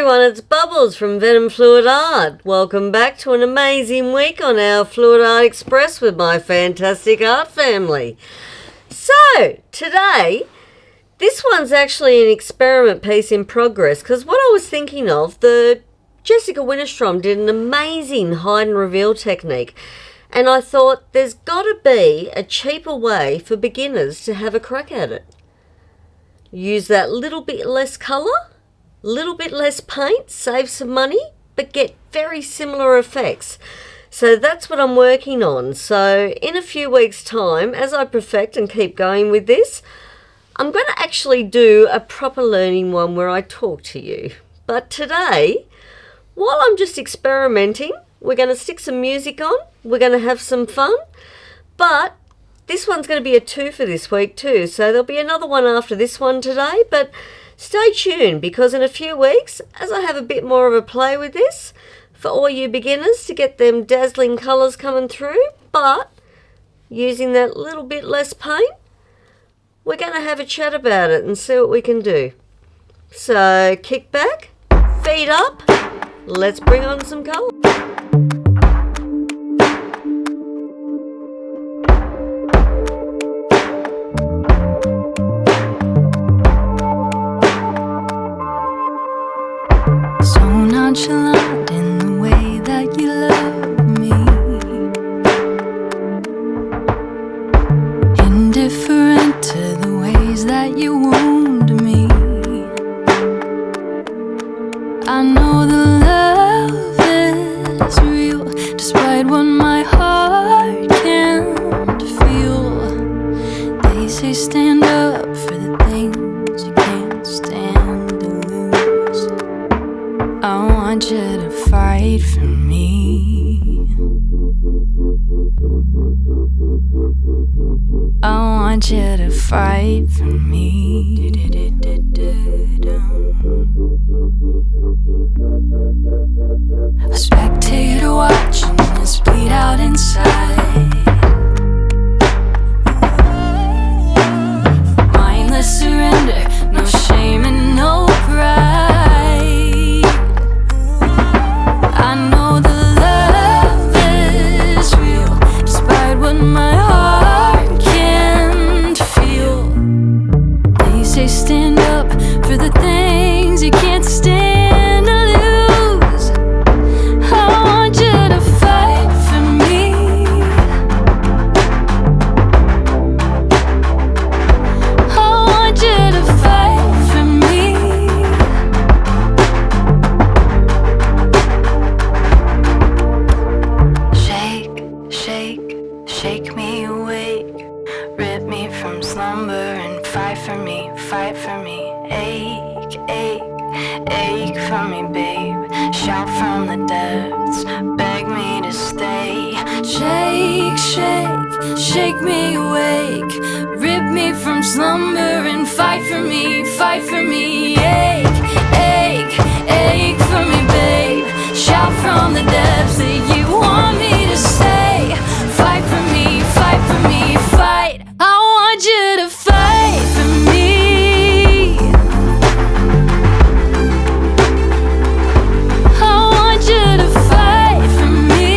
everyone, it's Bubbles from venomfluidart. Welcome back to an amazing week on our Fluid Art Express with my fantastic art family. So, today, this one's actually an experiment piece in progress because what I was thinking of, the Jessica Winterstrom did an amazing hide and reveal technique, and I thought there's got to be a cheaper way for beginners to have a crack at it. Use that little bit less colour, little bit less paint, save some money, but get very similar effects. So that's what I'm working on. So in a few weeks' time, as I perfect and keep going with this, I'm going to actually do a proper learning one where I talk to you. But today, while I'm just experimenting, we're going to stick some music on, we're going to have some fun, but this one's going to be a 2 for this week too, so there'll be another one after this one today, but stay tuned because in a few weeks, as I have a bit more of a play with this, for all you beginners to get them dazzling colours coming through, but using that little bit less paint, we're going to have a chat about it and see what we can do. So kick back, feet up, let's bring on some colour. Nonchalant in the way that you love me, indifferent to the ways that you wound me. I know the love is real, despite what my heart can't feel. They say stand up for the things you can't stand to lose. I want you to fight for me. I want you to fight for me. A spectator watching us bleed out inside. Mindless surrender, no shame and no pride. My heart can't feel. They say stand up for the things you can't stand to lose. I want you to fight for me. I want you to fight for me. Shake, shake, shake me awake, rip me from slumber and fight for me, fight for me. Ache, ache, ache for me, babe. Shout from the depths, beg me to stay. Shake, shake, shake me awake, rip me from slumber and fight for me, fight for me. Ache, ache, ache for me, babe. Shout from the depths that you want me to stay. Fight for me, fight for me, fight. I want you to fight for me. I want you to fight for me.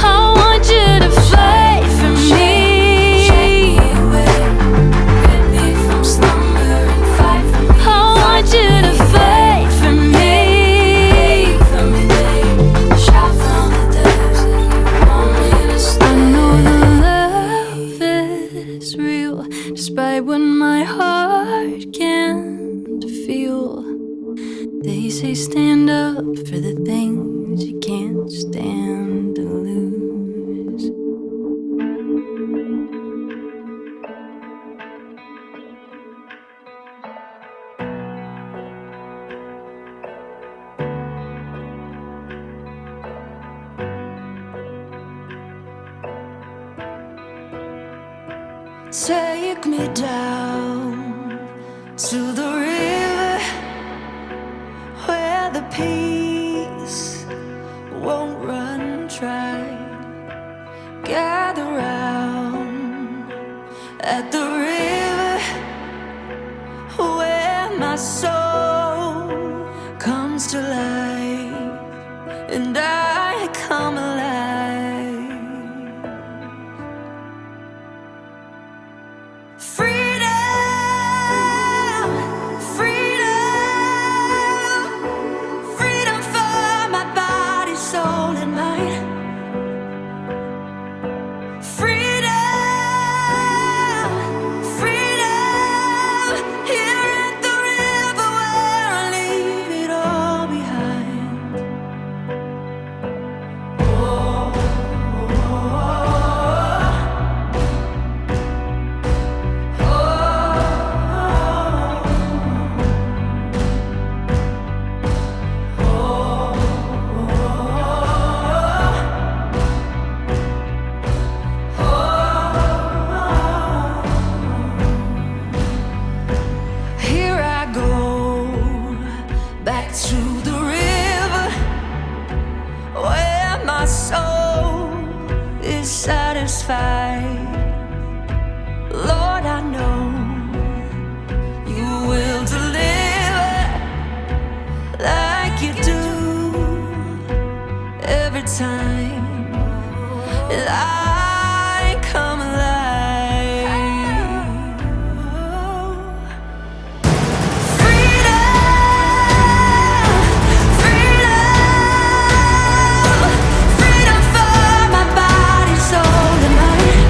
I want you to fight for me. Shake me away, rip me from slumber and fight for me. I want you to fight for me. Despite what my heart can't feel. They say stand up for the things you can't stand to lose. Take me down to the river where the peace won't run dry. Gather round at the river and I come alive. Freedom, freedom, freedom for my body, soul, and mind. Freedom, freedom, here at the river where I leave it all behind. Oh, here I go, back to the river where my soul is satisfied. Lord, I know you will deliver like you do every time that I come alive. Freedom, freedom, freedom for my body, soul, and mind.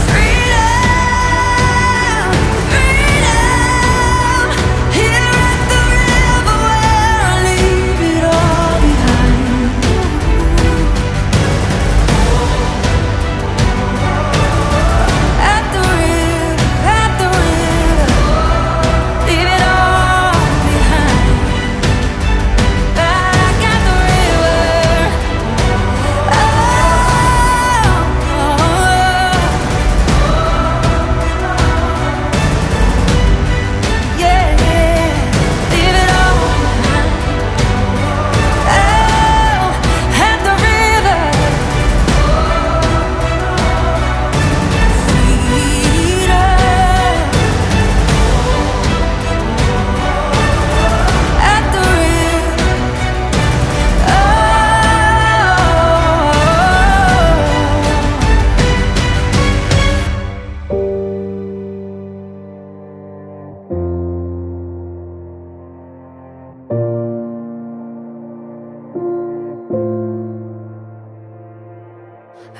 Freedom, freedom, here at the river where I leave it all behind. At the river, leave it all behind. Back at the river, oh, yeah, leave it all behind. Oh, at the river, freedom. At the river, oh.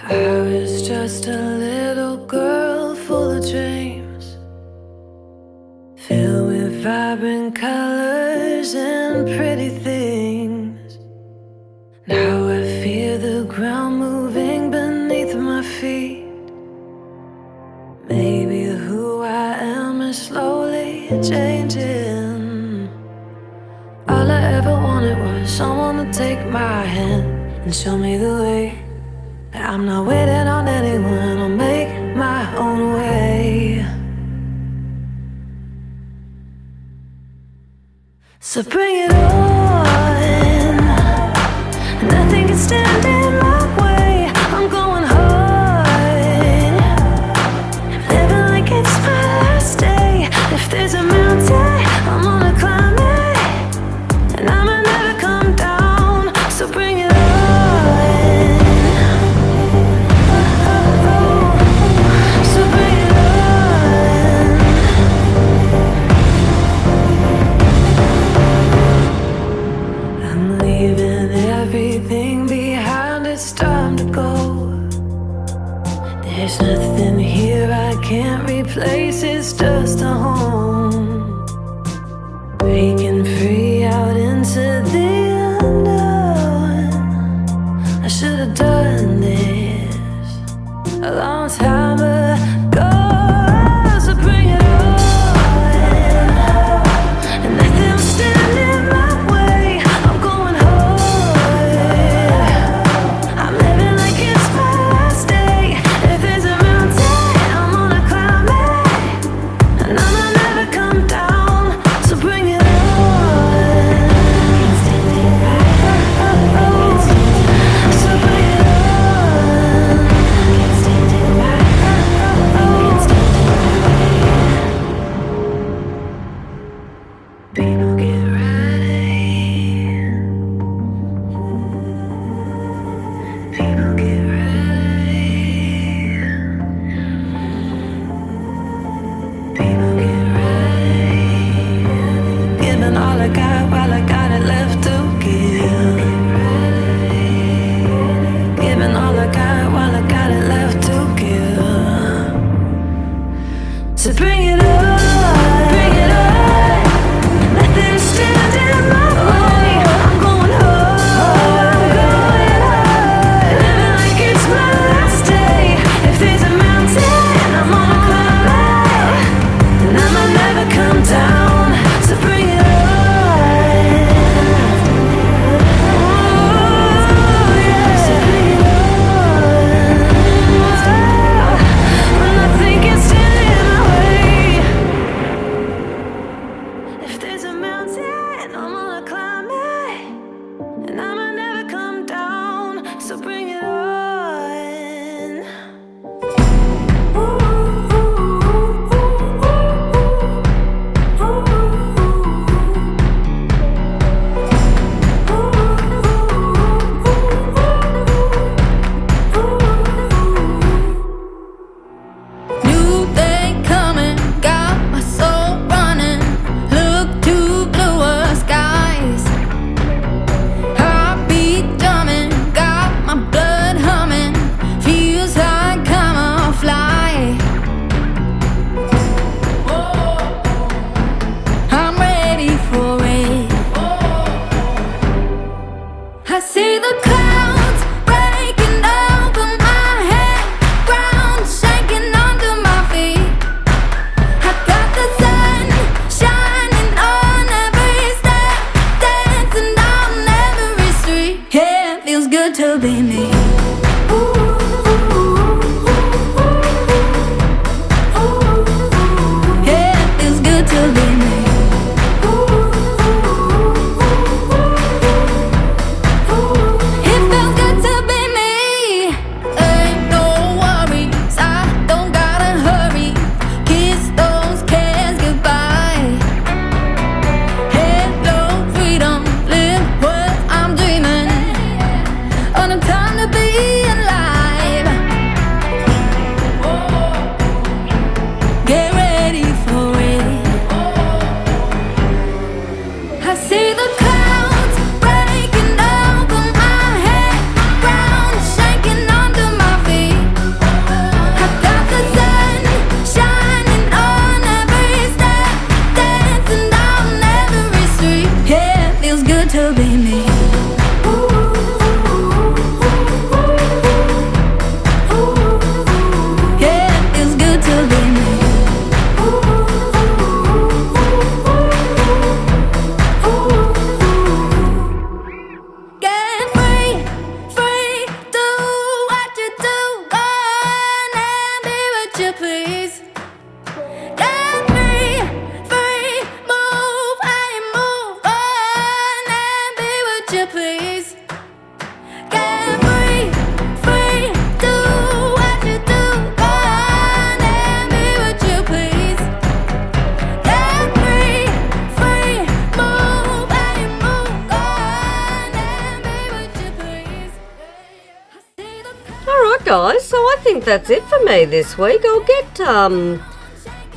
I was just a little girl full of dreams, filled with vibrant colors and pretty things. Now I feel the ground moving beneath my feet. Maybe who I am is slowly changing. All I ever wanted was someone to take my hand and show me the way. I'm not waiting on anyone, I'll make my own way. So bring it on, nothing can stand in my way. I'm going hard, I'm living like it's my last day. If there's a mountain, I'm gonna climb it, and I'ma never come down. So bring it on. So bring it on. I'm leaving everything behind, it's time to go. There's nothing here I can't replace, it's just a home. Breaking free out into the unknown. I should have done this a long time ago. So bring it on, and nothing will stand in my way. I'm going hard, I'm living like it's my last day. If there's a mountain, I'm gonna climb it, and I'ma never come down. So bring it on. see the clouds breaking over my head, ground shaking under my feet. I got the sun shining on every step, dancing down every street. Yeah, it feels good to be me. Guys, so I think that's it for me this week. I'll get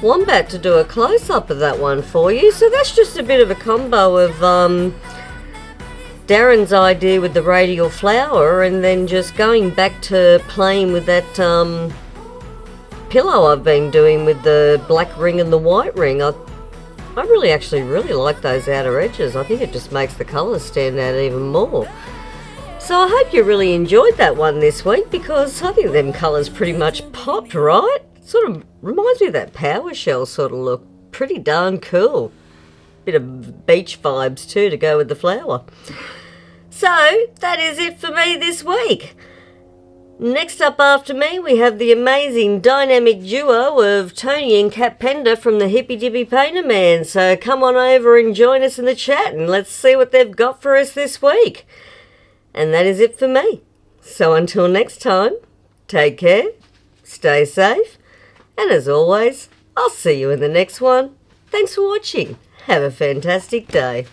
Wombat to do a close-up of that one for you. So that's just a bit of a combo of Darren's idea with the radial flower, and then just going back to playing with that pillow I've been doing with the black ring and the white ring. I really like those outer edges. I think it just makes the colours stand out even more. So I hope you really enjoyed that one this week, because I think them colours pretty much popped, right? Sort of reminds me of that PowerShell sort of look. Pretty darn cool. Bit of beach vibes too to go with the flower. So that is it for me this week. Next up after me we have the amazing dynamic duo of Tony and Kat Pender from the Hippy Dippy Painter Man. So come on over and join us in the chat and let's see what they've got for us this week. And that is it for me. So until next time, take care, stay safe, and as always, I'll see you in the next one. Thanks for watching. Have a fantastic day.